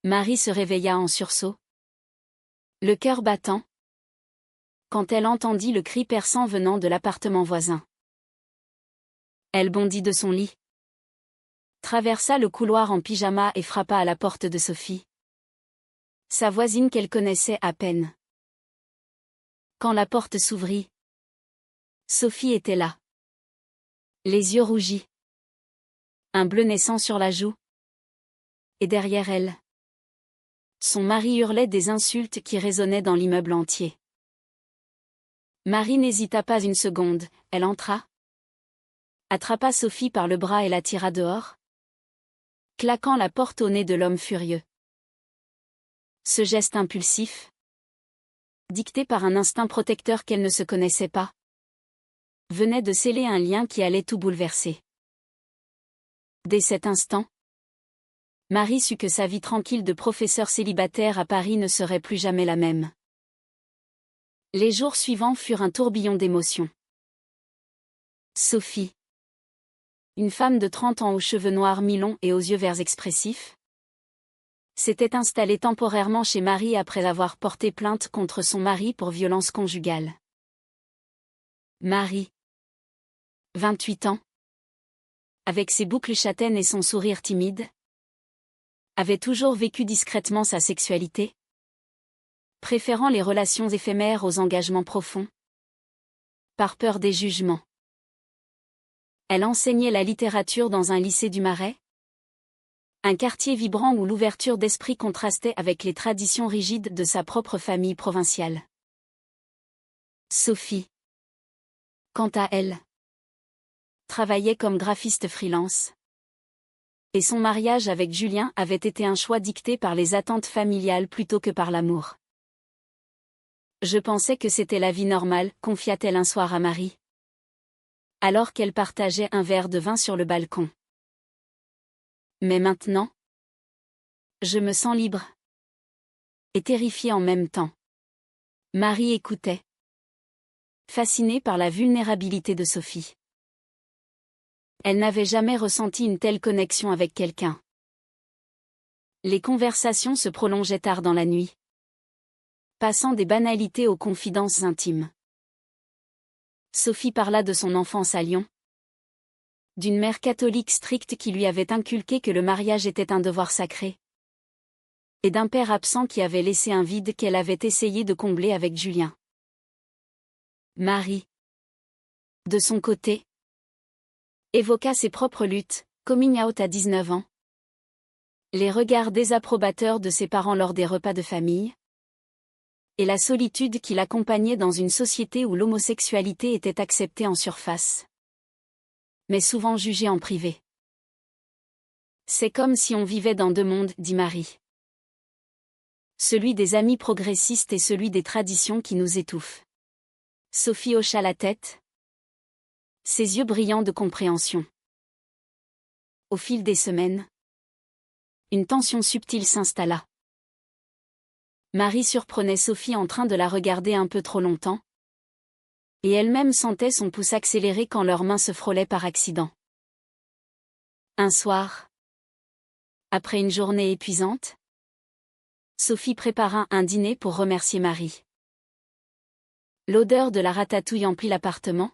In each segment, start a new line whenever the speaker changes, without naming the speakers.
Marie se réveilla en sursaut, le cœur battant, quand elle entendit le cri perçant venant de l'appartement voisin. Elle bondit de son lit, traversa le couloir en pyjama et frappa à la porte de Sophie, sa voisine qu'elle connaissait à peine. Quand la porte s'ouvrit, Sophie était là, les yeux rougis, un bleu naissant sur la joue, et derrière elle, son mari hurlait des insultes qui résonnaient dans l'immeuble entier. Marie n'hésita pas une seconde, elle entra, attrapa Sophie par le bras et la tira dehors, claquant la porte au nez de l'homme furieux. Ce geste impulsif, dicté par un instinct protecteur qu'elle ne se connaissait pas, venait de sceller un lien qui allait tout bouleverser. Dès cet instant, Marie sut que sa vie tranquille de professeur célibataire à Paris ne serait plus jamais la même. Les jours suivants furent un tourbillon d'émotions. Sophie, une femme de 30 ans aux cheveux noirs mi-longs et aux yeux verts expressifs, s'était installée temporairement chez Marie après avoir porté plainte contre son mari pour violence conjugale. Marie, 28 ans, avec ses boucles châtaines et son sourire timide, avait toujours vécu discrètement sa sexualité, préférant les relations éphémères aux engagements profonds, par peur des jugements. Elle enseignait la littérature dans un lycée du Marais, un quartier vibrant où l'ouverture d'esprit contrastait avec les traditions rigides de sa propre famille provinciale. Sophie, quant à elle, travaillait comme graphiste freelance, et son mariage avec Julien avait été un choix dicté par les attentes familiales plutôt que par l'amour. Je pensais que c'était la vie normale, confia-t-elle un soir à Marie, alors qu'elle partageait un verre de vin sur le balcon. Mais maintenant, je me sens libre et terrifiée en même temps. Marie écoutait, fascinée par la vulnérabilité de Sophie. Elle n'avait jamais ressenti une telle connexion avec quelqu'un. Les conversations se prolongeaient tard dans la nuit, passant des banalités aux confidences intimes. Sophie parla de son enfance à Lyon, d'une mère catholique stricte qui lui avait inculqué que le mariage était un devoir sacré, et d'un père absent qui avait laissé un vide qu'elle avait essayé de combler avec Julien. Marie, de son côté, évoqua ses propres luttes, coming out à 19 ans, les regards désapprobateurs de ses parents lors des repas de famille, et la solitude qui l'accompagnait dans une société où l'homosexualité était acceptée en surface, mais souvent jugée en privé. C'est comme si on vivait dans deux mondes, dit Marie. Celui des amis progressistes et celui des traditions qui nous étouffent. Sophie hocha la tête, ses yeux brillants de compréhension. Au fil des semaines, une tension subtile s'installa. Marie surprenait Sophie en train de la regarder un peu trop longtemps, et elle-même sentait son pouce accélérer quand leurs mains se frôlaient par accident. Un soir, après une journée épuisante, Sophie prépara un dîner pour remercier Marie. L'odeur de la ratatouille emplit l'appartement,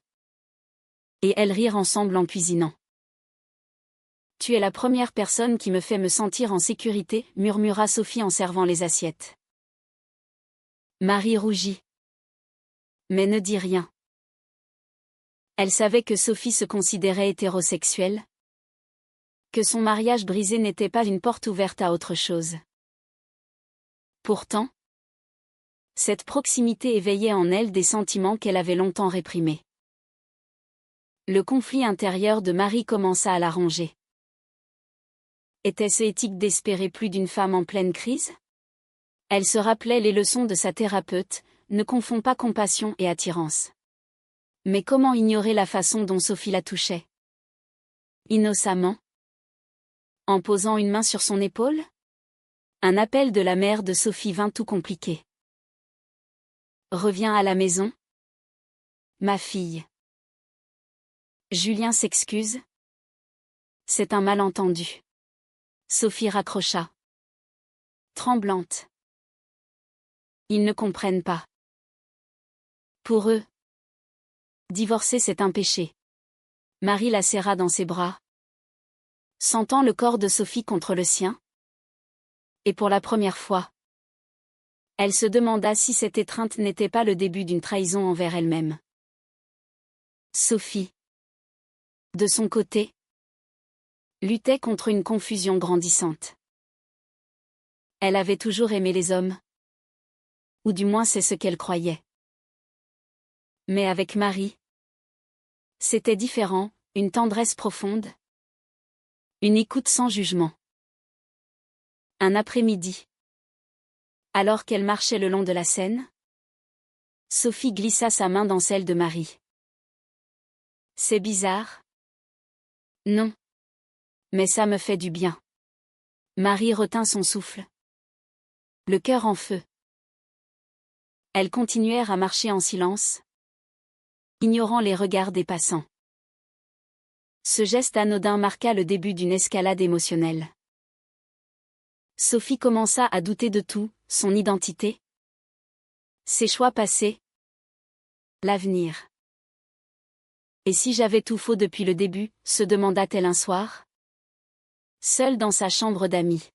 et elles rirent ensemble en cuisinant. « Tu es la première personne qui me fait me sentir en sécurité, » murmura Sophie en servant les assiettes. Marie rougit, mais ne dit rien. Elle savait que Sophie se considérait hétérosexuelle, que son mariage brisé n'était pas une porte ouverte à autre chose. Pourtant, cette proximité éveillait en elle des sentiments qu'elle avait longtemps réprimés. Le conflit intérieur de Marie commença à la ronger. Était-ce éthique d'espérer plus d'une femme en pleine crise? Elle se rappelait les leçons de sa thérapeute, ne confonds pas compassion et attirance. Mais comment ignorer la façon dont Sophie la touchait? Innocemment? En posant une main sur son épaule? Un appel de la mère de Sophie vint tout compliquer. Reviens à la maison? Ma fille. Julien s'excuse? C'est un malentendu. Sophie raccrocha. tremblante. Ils ne comprennent pas. Pour eux, divorcer c'est un péché. Marie la serra dans ses bras, sentant le corps de Sophie contre le sien. Et pour la première fois, elle se demanda si cette étreinte n'était pas le début d'une trahison envers elle-même. Sophie, de son côté, luttait contre une confusion grandissante. Elle avait toujours aimé les hommes. Ou du moins c'est ce qu'elle croyait. Mais avec Marie, c'était différent, une tendresse profonde. Une écoute sans jugement. Un après-midi. Alors qu'elle marchait le long de la Seine, Sophie glissa sa main dans celle de Marie. C'est bizarre. Non. Mais ça me fait du bien. Marie retint son souffle. Le cœur en feu. Elles continuèrent à marcher en silence, ignorant les regards des passants. Ce geste anodin marqua le début d'une escalade émotionnelle. Sophie commença à douter de tout, son identité, ses choix passés, l'avenir. Et si j'avais tout faux depuis le début, se demanda-t-elle un soir, seule dans sa chambre d'amis.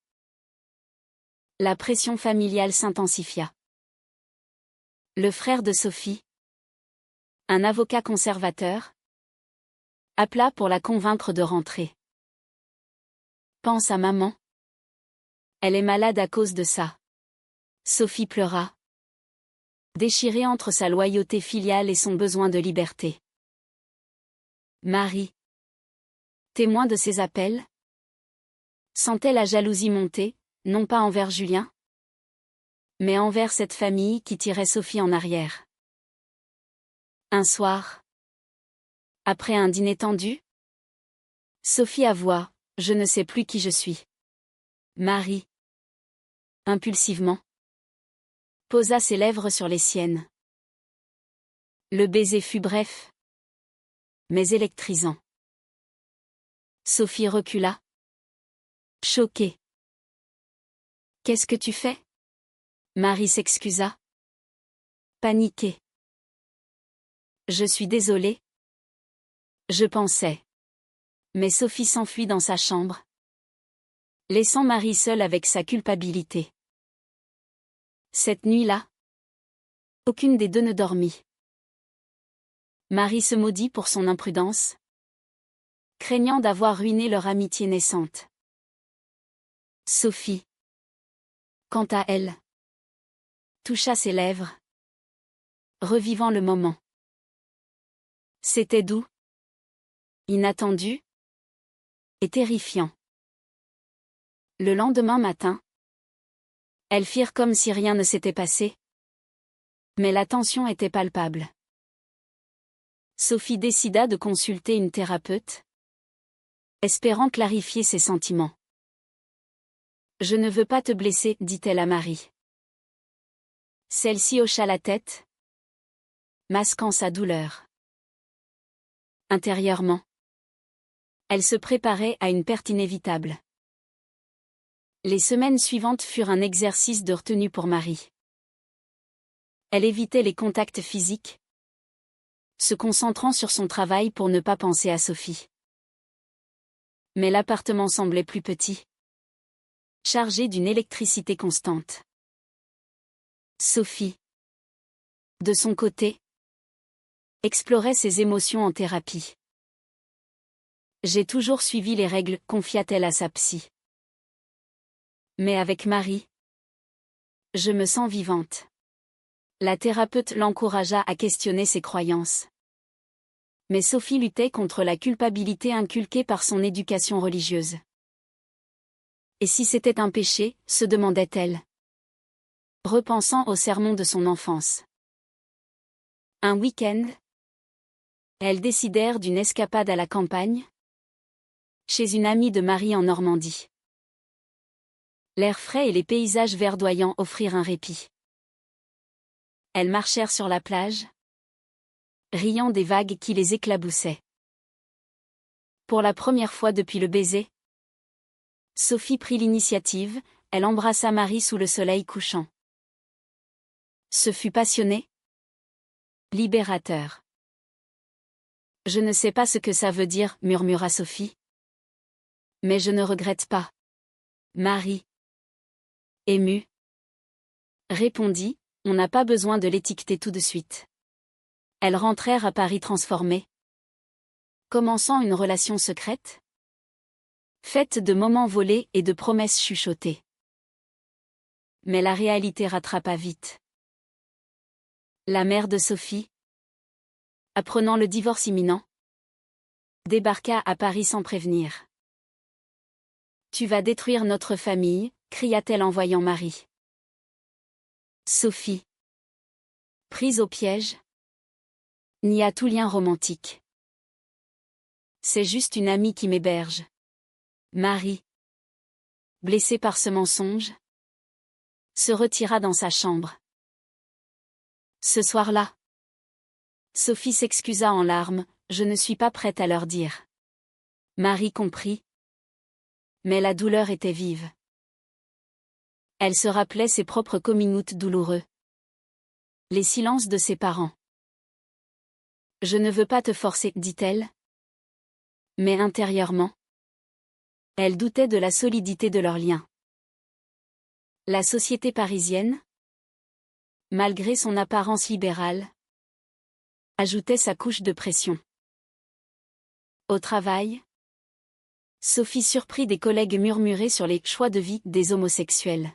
La pression familiale s'intensifia. Le frère de Sophie, un avocat conservateur, appela pour la convaincre de rentrer. Pense à maman. Elle est malade à cause de ça. Sophie pleura, déchirée entre sa loyauté filiale et son besoin de liberté. Marie, témoin de ses appels, sentait la jalousie monter, non pas envers Julien, mais envers cette famille qui tirait Sophie en arrière. Un soir, après un dîner tendu, Sophie avoua, je ne sais plus qui je suis. Marie, impulsivement, posa ses lèvres sur les siennes. Le baiser fut bref, mais électrisant. Sophie recula, choquée. Qu'est-ce que tu fais? Marie s'excusa, paniquée. Je suis désolée. Je pensais. Mais Sophie s'enfuit dans sa chambre, laissant Marie seule avec sa culpabilité. Cette nuit-là, aucune des deux ne dormit. Marie se maudit pour son imprudence, craignant d'avoir ruiné leur amitié naissante. Sophie, quant à elle, toucha ses lèvres, revivant le moment. C'était doux, inattendu et terrifiant. Le lendemain matin, elles firent comme si rien ne s'était passé. Mais la tension était palpable. Sophie décida de consulter une thérapeute, espérant clarifier ses sentiments. Je ne veux pas te blesser, dit-elle à Marie. Celle-ci hocha la tête, masquant sa douleur. Intérieurement, elle se préparait à une perte inévitable. Les semaines suivantes furent un exercice de retenue pour Marie. Elle évitait les contacts physiques, se concentrant sur son travail pour ne pas penser à Sophie. Mais l'appartement semblait plus petit, chargé d'une électricité constante. Sophie, de son côté, explorait ses émotions en thérapie. J'ai toujours suivi les règles, confia-t-elle à sa psy. Mais avec Marie, je me sens vivante. La thérapeute l'encouragea à questionner ses croyances. Mais Sophie luttait contre la culpabilité inculquée par son éducation religieuse. Et si c'était un péché, se demandait-elle, repensant au sermon de son enfance. Un week-end, elles décidèrent d'une escapade à la campagne, chez une amie de Marie en Normandie. L'air frais et les paysages verdoyants offrirent un répit. Elles marchèrent sur la plage, riant des vagues qui les éclaboussaient. Pour la première fois depuis le baiser, Sophie prit l'initiative, elle embrassa Marie sous le soleil couchant. Ce fut passionné, libérateur. Je ne sais pas ce que ça veut dire, murmura Sophie. Mais je ne regrette pas. Marie, émue, répondit, on n'a pas besoin de l'étiqueter tout de suite. Elles rentrèrent à Paris transformées. Commençant une relation secrète, faite de moments volés et de promesses chuchotées. Mais la réalité rattrapa vite. La mère de Sophie, apprenant le divorce imminent, débarqua à Paris sans prévenir. Tu vas détruire notre famille, cria-t-elle en voyant Marie. Sophie, prise au piège, nia tout lien romantique. C'est juste une amie qui m'héberge. Marie, blessée par ce mensonge, se retira dans sa chambre. Ce soir-là, Sophie s'excusa en larmes, je ne suis pas prête à leur dire. Marie comprit. Mais la douleur était vive. Elle se rappelait ses propres coming-out douloureux. Les silences de ses parents. Je ne veux pas te forcer, dit-elle. Mais intérieurement, elle doutait de la solidité de leur lien. La société parisienne, malgré son apparence libérale, ajoutait sa couche de pression. Au travail, Sophie surprit des collègues murmurer sur les choix de vie des homosexuels.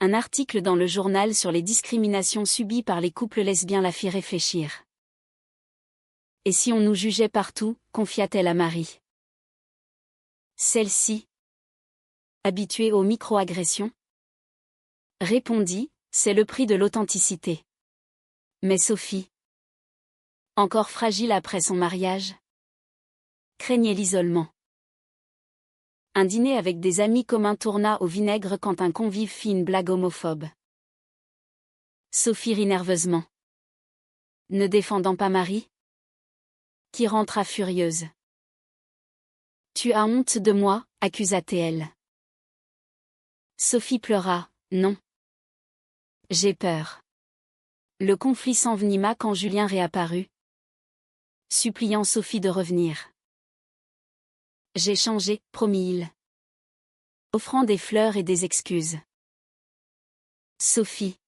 Un article dans le journal sur les discriminations subies par les couples lesbiens la fit réfléchir. Et si on nous jugeait partout, confia-t-elle à Marie. Celle-ci, habituée aux micro-agressions, répondit, c'est le prix de l'authenticité. Mais Sophie, encore fragile après son mariage, craignait l'isolement. Un dîner avec des amis communs tourna au vinaigre quand un convive fit une blague homophobe. Sophie rit nerveusement. Ne défendant pas Marie, qui rentra furieuse. Tu as honte de moi, accusa-t-elle. Sophie pleura, non. J'ai peur. Le conflit s'envenima quand Julien réapparut, suppliant Sophie de revenir. J'ai changé, promit-il, offrant des fleurs et des excuses. Sophie,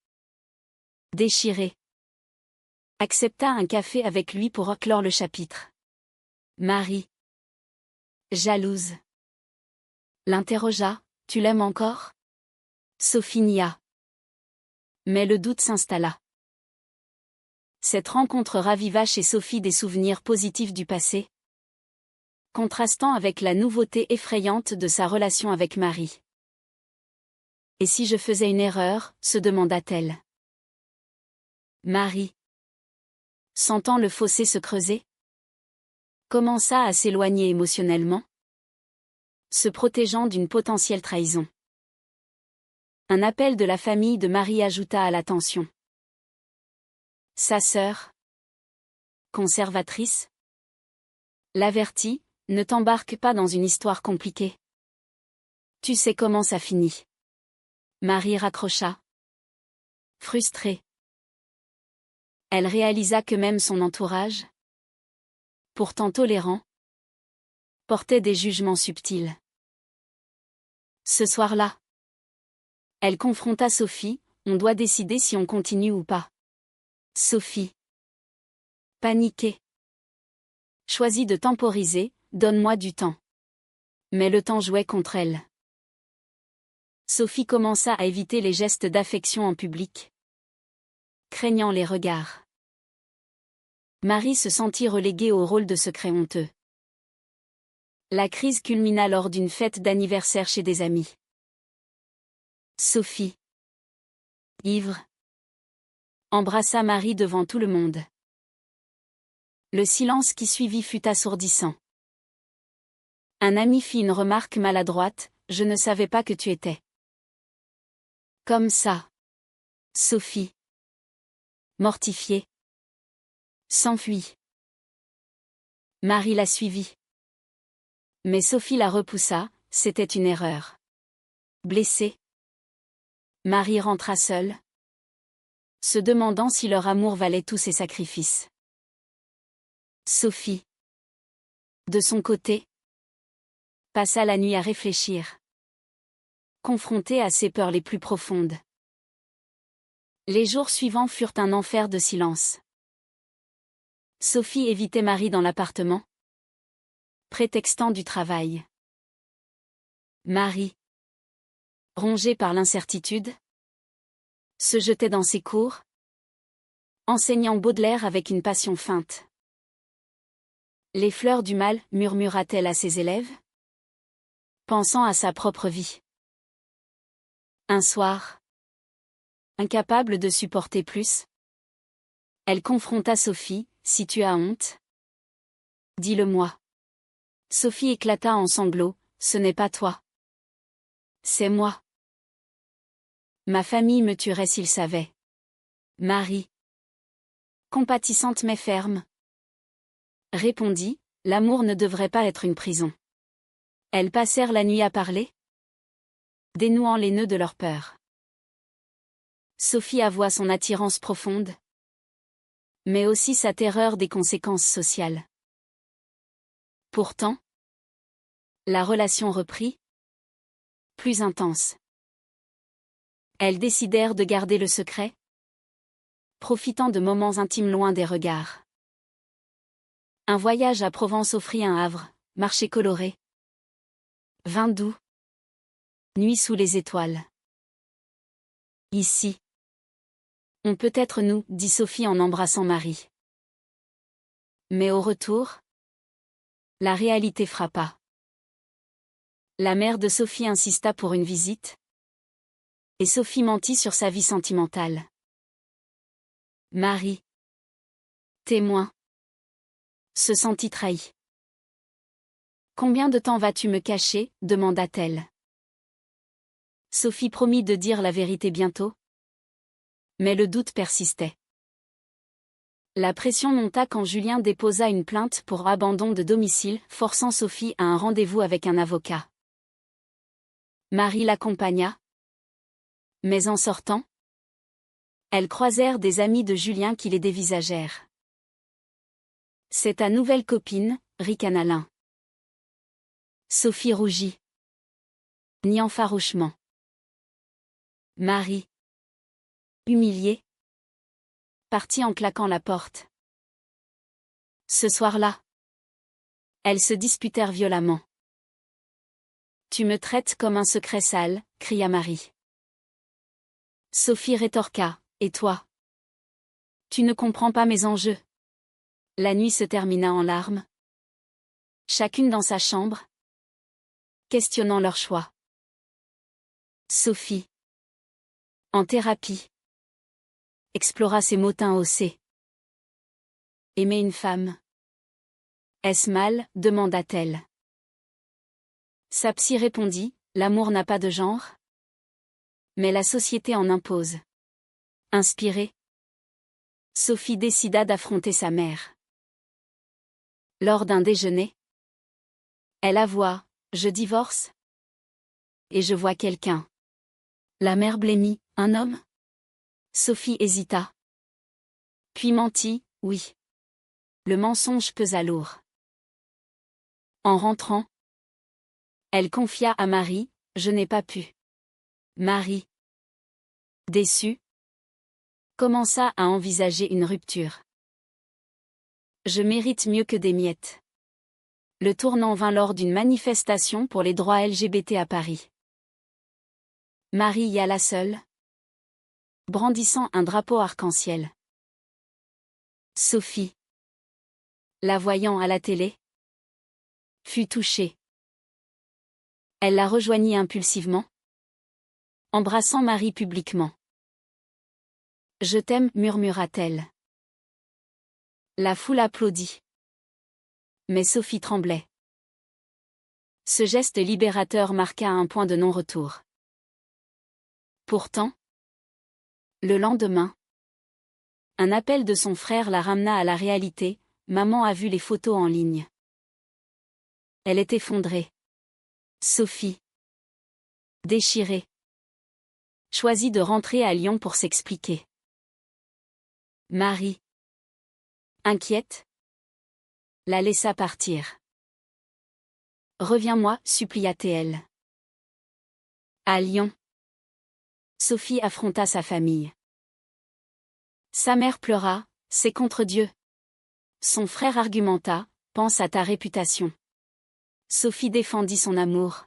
déchirée, accepta un café avec lui pour clore le chapitre. Marie, jalouse, l'interrogea, tu l'aimes encore? Sophie nia. Mais le doute s'installa. Cette rencontre raviva chez Sophie des souvenirs positifs du passé, contrastant avec la nouveauté effrayante de sa relation avec Marie. Et si je faisais une erreur, se demanda-t-elle. Marie, sentant le fossé se creuser, commença à s'éloigner émotionnellement, se protégeant d'une potentielle trahison. Un appel de la famille de Marie ajouta à la tension. Sa sœur, conservatrice, l'avertit, ne t'embarque pas dans une histoire compliquée. Tu sais comment ça finit. Marie raccrocha. Frustrée. Elle réalisa que même son entourage, pourtant tolérant, portait des jugements subtils. Ce soir-là, elle confronta Sophie, on doit décider si on continue ou pas. Sophie, paniquée, choisit de temporiser, donne-moi du temps. Mais le temps jouait contre elle. Sophie commença à éviter les gestes d'affection en public, craignant les regards. Marie se sentit reléguée au rôle de secret honteux. La crise culmina lors d'une fête d'anniversaire chez des amis. Sophie, ivre, embrassa Marie devant tout le monde. Le silence qui suivit fut assourdissant. Un ami fit une remarque maladroite, je ne savais pas que tu étais. Comme ça. Sophie, mortifiée, s'enfuit. Marie la suivit. Mais Sophie la repoussa, c'était une erreur. Blessée, Marie rentra seule, se demandant si leur amour valait tous ces sacrifices. Sophie, de son côté, passa la nuit à réfléchir, confrontée à ses peurs les plus profondes. Les jours suivants furent un enfer de silence. Sophie évitait Marie dans l'appartement, prétextant du travail. Marie, rongée par l'incertitude, se jetait dans ses cours, enseignant Baudelaire avec une passion feinte. Les fleurs du mal, murmura-t-elle à ses élèves, pensant à sa propre vie. Un soir, incapable de supporter plus, elle confronta Sophie. Si tu as honte, dis-le-moi. Sophie éclata en sanglots. Ce n'est pas toi. C'est moi. Ma famille me tuerait s'il savait. Marie, compatissante mais ferme, répondit, l'amour ne devrait pas être une prison. Elles passèrent la nuit à parler, dénouant les nœuds de leur peur. Sophie avoua son attirance profonde, mais aussi sa terreur des conséquences sociales. Pourtant, la relation reprit, plus intense. Elles décidèrent de garder le secret, profitant de moments intimes loin des regards. Un voyage à Provence offrit un havre, marché coloré, vin doux, nuit sous les étoiles. Ici, on peut être nous, dit Sophie en embrassant Marie. Mais au retour, la réalité frappa. La mère de Sophie insista pour une visite, et Sophie mentit sur sa vie sentimentale. Marie, témoin, se sentit trahie. Combien de temps vas-tu me cacher, demanda-t-elle. Sophie promit de dire la vérité bientôt, mais le doute persistait. La pression monta quand Julien déposa une plainte pour abandon de domicile, forçant Sophie à un rendez-vous avec un avocat. Marie l'accompagna, mais en sortant, elles croisèrent des amis de Julien qui les dévisagèrent. C'est ta nouvelle copine, ricana l'un. Sophie rougit, niant farouchement. Marie, humiliée, partit en claquant la porte. Ce soir-là, elles se disputèrent violemment. Tu me traites comme un secret sale, cria Marie. Sophie rétorqua, et toi? Tu ne comprends pas mes enjeux. La nuit se termina en larmes. Chacune dans sa chambre, questionnant leur choix. Sophie, en thérapie, explora ses motins haussés. Aimer une femme. Est-ce mal, demanda-t-elle. Sa psy répondit, l'amour n'a pas de genre. Mais la société en impose. Inspirée, Sophie décida d'affronter sa mère. Lors d'un déjeuner, elle avoua, je divorce. Et je vois quelqu'un. La mère blêmit, un homme? Sophie hésita. Puis mentit, oui. Le mensonge pesa lourd. En rentrant, elle confia à Marie, je n'ai pas pu. Marie, déçue, commença à envisager une rupture. Je mérite mieux que des miettes. Le tournant vint lors d'une manifestation pour les droits LGBT à Paris. Marie y alla seule, brandissant un drapeau arc-en-ciel. Sophie, la voyant à la télé, fut touchée. Elle la rejoignit impulsivement, embrassant Marie publiquement. Je t'aime, murmura-t-elle. La foule applaudit. Mais Sophie tremblait. Ce geste libérateur marqua un point de non-retour. Pourtant, le lendemain, un appel de son frère la ramena à la réalité, maman a vu les photos en ligne. Elle est effondrée. Sophie, Déchirée, choisit de rentrer à Lyon pour s'expliquer. Marie, inquiète, la laissa partir. Reviens-moi, supplia-t-elle. À Lyon, Sophie affronta sa famille. Sa mère pleura, c'est contre Dieu. Son frère argumenta, pense à ta réputation. Sophie défendit son amour.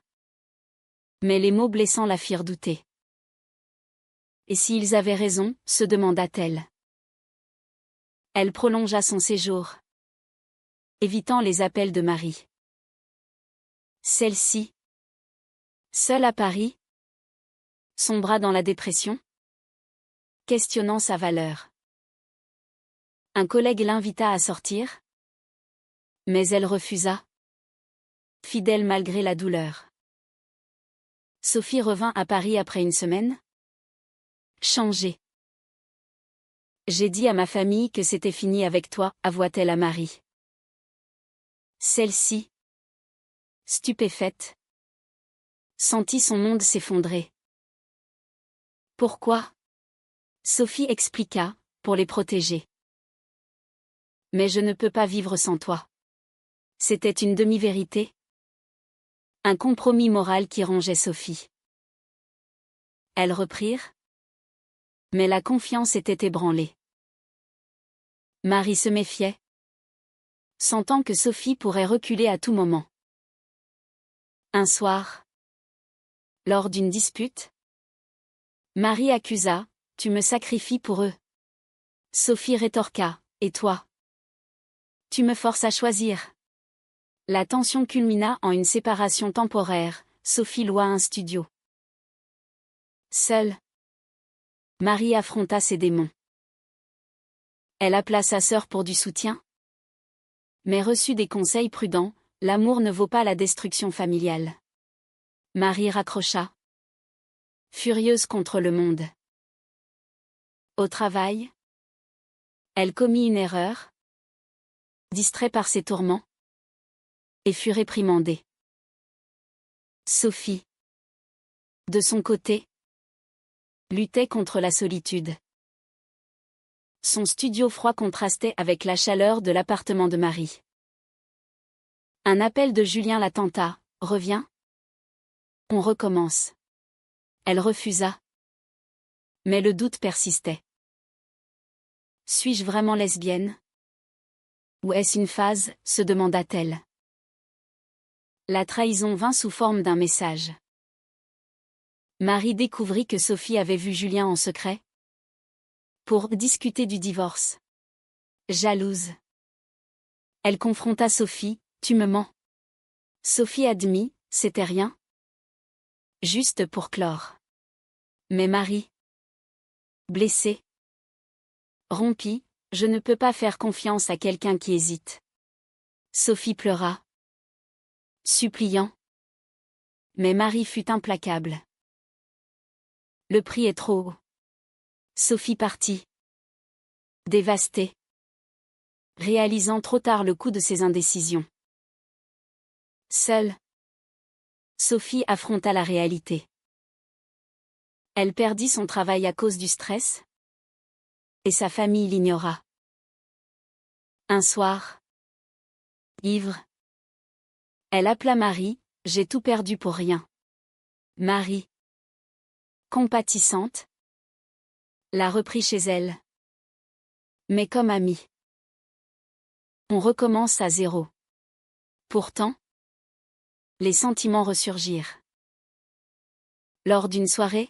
Mais les mots blessants la firent douter. Et s'ils avaient raison, se demanda-t-elle. Elle prolongea son séjour, évitant les appels de Marie. Celle-ci, seule à Paris, sombra dans la dépression, questionnant sa valeur. Un collègue l'invita à sortir, mais elle refusa, fidèle malgré la douleur. Sophie revint à Paris après une semaine, changée. J'ai dit à ma famille que c'était fini avec toi, avoua-t-elle à Marie. Celle-ci, stupéfaite, sentit son monde s'effondrer. Pourquoi? Sophie expliqua, pour les protéger. Mais je ne peux pas vivre sans toi. C'était une demi-vérité. Un compromis moral qui rongeait Sophie. Elles reprirent. Mais la confiance était ébranlée. Marie se méfiait, sentant que Sophie pourrait reculer à tout moment. Un soir, lors d'une dispute, Marie accusa, « Tu me sacrifies pour eux. » Sophie rétorqua, « Et toi? Tu me forces à choisir. » La tension culmina en une séparation temporaire, Sophie loua un studio. Seule, Marie affronta ses démons. Elle appela sa sœur pour du soutien, mais reçut des conseils prudents, l'amour ne vaut pas la destruction familiale. Marie raccrocha, furieuse contre le monde. Au travail, elle commit une erreur, distrait par ses tourments, et fut réprimandée. Sophie, de son côté, luttait contre la solitude. Son studio froid contrastait avec la chaleur de l'appartement de Marie. Un appel de Julien la tenta, « Reviens. On recommence. » Elle refusa. Mais le doute persistait. Suis-je vraiment lesbienne? Ou est-ce une phase, se demanda-t-elle. La trahison vint sous forme d'un message. Marie découvrit que Sophie avait vu Julien en secret, pour discuter du divorce. Jalouse, elle confronta Sophie, « Tu me mens. » Sophie admit, « C'était rien. Juste pour clore. » Mais Marie, blessée, rompit, « Je ne peux pas faire confiance à quelqu'un qui hésite. » Sophie pleura, suppliant. Mais Marie fut implacable. Le prix est trop haut. Sophie partit, dévastée, réalisant trop tard le coût de ses indécisions. Seule, Sophie affronta la réalité. Elle perdit son travail à cause du stress, et sa famille l'ignora. Un soir, ivre, elle appela Marie, « J'ai tout perdu pour rien. » Marie, compatissante, la reprit chez elle. Mais comme amie. On recommence à zéro. Pourtant, les sentiments ressurgirent. Lors d'une soirée,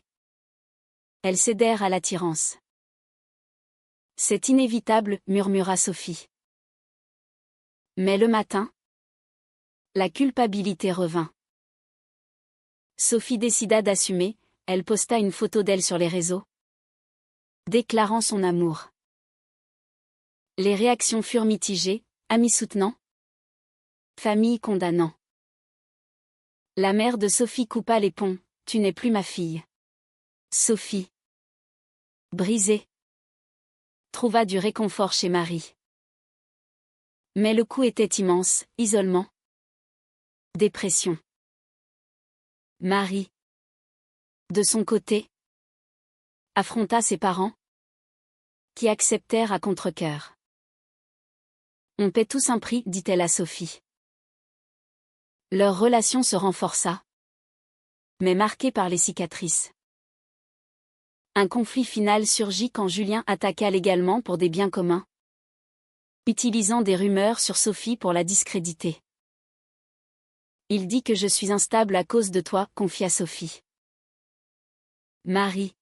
elles cédèrent à l'attirance. C'est inévitable, murmura Sophie. Mais le matin, la culpabilité revint. Sophie décida d'assumer, elle posta une photo d'elle sur les réseaux, déclarant son amour. Les réactions furent mitigées, amis soutenant, famille condamnant. La mère de Sophie coupa les ponts, « Tu n'es plus ma fille. » Sophie, brisée, trouva du réconfort chez Marie. Mais le coût était immense, « Isolement. » Dépression. Marie, De son côté, affronta ses parents, qui acceptèrent à contre-cœur. On paie tous un prix, dit-elle à Sophie. Leur relation se renforça, mais marquée par les cicatrices. Un conflit final surgit quand Julien attaqua légalement pour des biens communs, utilisant des rumeurs sur Sophie pour la discréditer. Il dit que je suis instable à cause de toi, confia Sophie. Marie,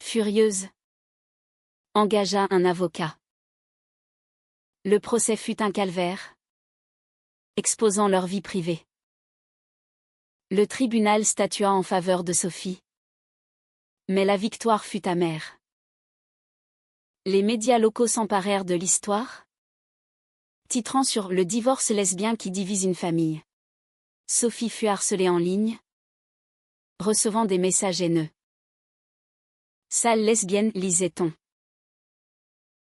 furieuse, engagea un avocat. Le procès fut un calvaire, exposant leur vie privée. Le tribunal statua en faveur de Sophie, mais la victoire fut amère. Les médias locaux s'emparèrent de l'histoire, titrant sur « Le divorce lesbien qui divise une famille ». Sophie fut harcelée en ligne, recevant des messages haineux. Sale lesbienne, lisait-on.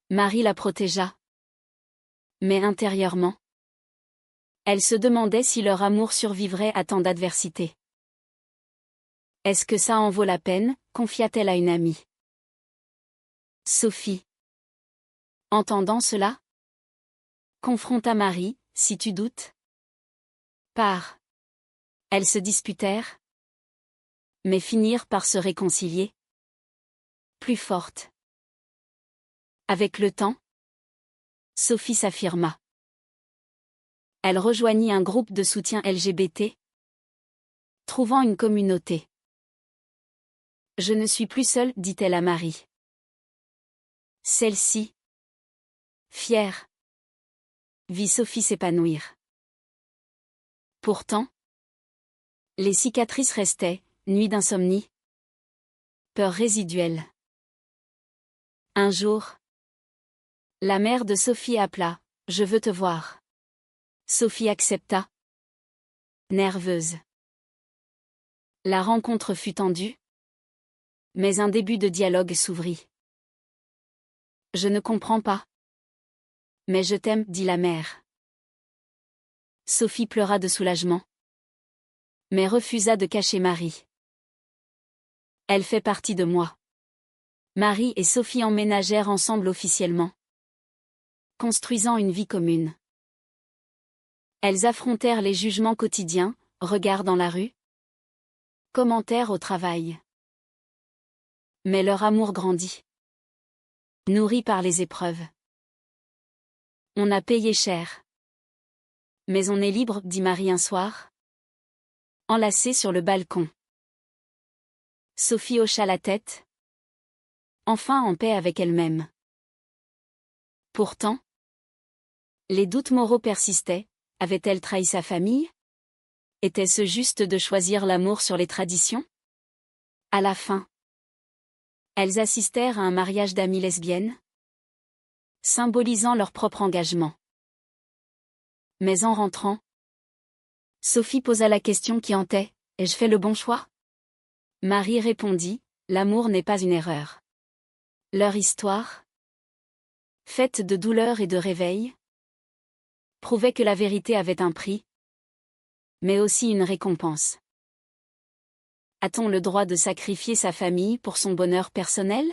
Marie la protégea. Mais intérieurement, elle se demandait si leur amour survivrait à tant d'adversité. Est-ce que ça en vaut la peine, confia-t-elle à une amie. Sophie, entendant cela, confronta Marie, si tu doutes. Pars. Elles se disputèrent, mais finirent par se réconcilier. Plus forte. Avec le temps, Sophie s'affirma. Elle rejoignit un groupe de soutien LGBT, trouvant une communauté. Je ne suis plus seule, dit-elle à Marie. Celle-ci, fière, vit Sophie s'épanouir. Pourtant, les cicatrices restaient, nuit d'insomnie, peur résiduelle. Un jour, la mère de Sophie appela, « Je veux te voir ». Sophie accepta, nerveuse. La rencontre fut tendue, mais un début de dialogue s'ouvrit. « Je ne comprends pas. Mais je t'aime, dit la mère. » Sophie pleura de soulagement, mais refusa de cacher Marie. Elle fait partie de moi. Marie et Sophie emménagèrent ensemble officiellement, construisant une vie commune. Elles affrontèrent les jugements quotidiens, regards dans la rue, commentaires au travail. Mais leur amour grandit, nourri par les épreuves. On a payé cher. Mais on est libre, dit Marie un soir, enlacée sur le balcon. Sophie hocha la tête, enfin en paix avec elle-même. Pourtant, les doutes moraux persistaient. Avait-elle trahi sa famille? Était-ce juste de choisir l'amour sur les traditions? À la fin, elles assistèrent à un mariage d'amies lesbiennes, symbolisant leur propre engagement. Mais en rentrant, Sophie posa la question qui hantait, « Ai-je fait le bon choix ?» Marie répondit, « L'amour n'est pas une erreur. » Leur histoire, faite de douleur et de réveil, prouvait que la vérité avait un prix, mais aussi une récompense. A-t-on le droit de sacrifier sa famille pour son bonheur personnel?